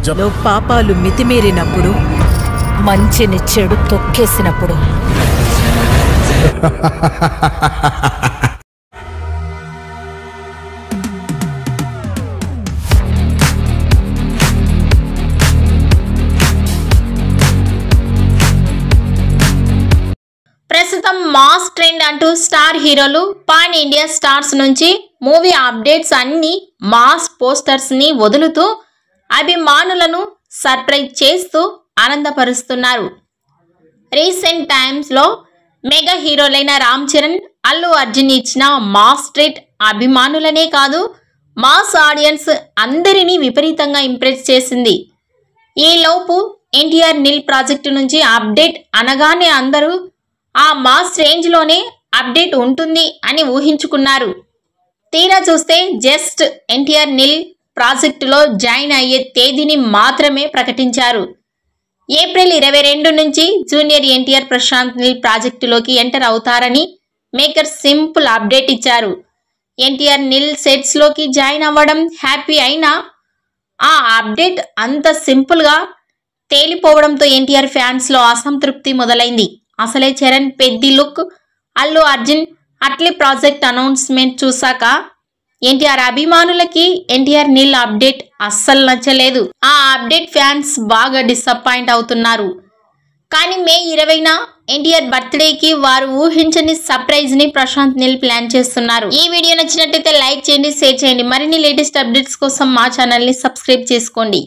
లో పాపాలు మితిమీరినప్పుడు, మంచిని చెడు తొక్కేసినప్పుడు ప్రస్తుతం మాస్ ట్రెండ్ అంటూ స్టార్ హీరోలు పాన్ ఇండియా స్టార్స్ నుంచి మూవీ అప్డేట్స్ అన్ని మాస్ పోస్టర్స్ ని వదులుతూ అభిమానులను సర్ప్రైజ్ చేస్తూ ఆనందపరుస్తున్నారు. రీసెంట్ టైమ్స్ లో మెగా హీరోలైన రామ్ చరణ్, అల్లు అర్జున్ ఇచ్చిన మాస్ ట్రీట్ అభిమానులనే కాదు మాస్ ఆడియన్స్ అందరినీ విపరీతంగా ఇంప్రెస్ చేసింది. ఈ లోపు ఎన్టీఆర్ నిల్ ప్రాజెక్టు నుంచి అప్డేట్ అనగానే అందరూ ఆ మాస్ రేంజ్ లోనే అప్డేట్ ఉంటుంది అని ఊహించుకున్నారు. తీరా చూస్తే జస్ట్ ఎన్టీఆర్ నిల్ ప్రాజెక్టులో జాయిన్ అయ్యే తేదీని మాత్రమే ప్రకటించారు. ఏప్రిల్ 22 నుంచి జూనియర్ ఎన్టీఆర్ ప్రశాంత్ నిల్ ప్రాజెక్టులోకి ఎంటర్ అవుతారని మేకర్స్ సింపుల్ అప్డేట్ ఇచ్చారు. ఎన్టీఆర్ నిల్ సెట్స్ లోకి జాయిన్ అవ్వడం హ్యాపీ అయినా ఆ అప్డేట్ అంత సింపుల్ గా తేలిపోవడంతో ఎన్టీఆర్ ఫ్యాన్స్ లో అసంతృప్తి మొదలైంది. అసలే Charan Peddi look, Allu Arjun Atlee project announcement చూసాక ఎన్టీఆర్ అభిమానులకి ఎన్టీఆర్ నిల్ అప్డేట్ అస్సలు నచ్చలేదు. ఆ అప్డేట్ ఫ్యాన్స్ బాగా డిసప్పాయింట్ అవుతున్నారు. కానీ మే 20న ఎన్టీఆర్ బర్త్డేకి వారు ఊహించని సర్ప్రైజ్ ని ప్రశాంత్ నిల్ ప్లాన్ చేస్తున్నారు. ఈ వీడియో నచ్చినట్లయితే లైక్ చేయండి, షేర్ చేయండి. మరిన్ని లేటెస్ట్ అప్డేట్స్ కోసం మా ఛానల్ ని సబ్స్క్రైబ్ చేసుకోండి.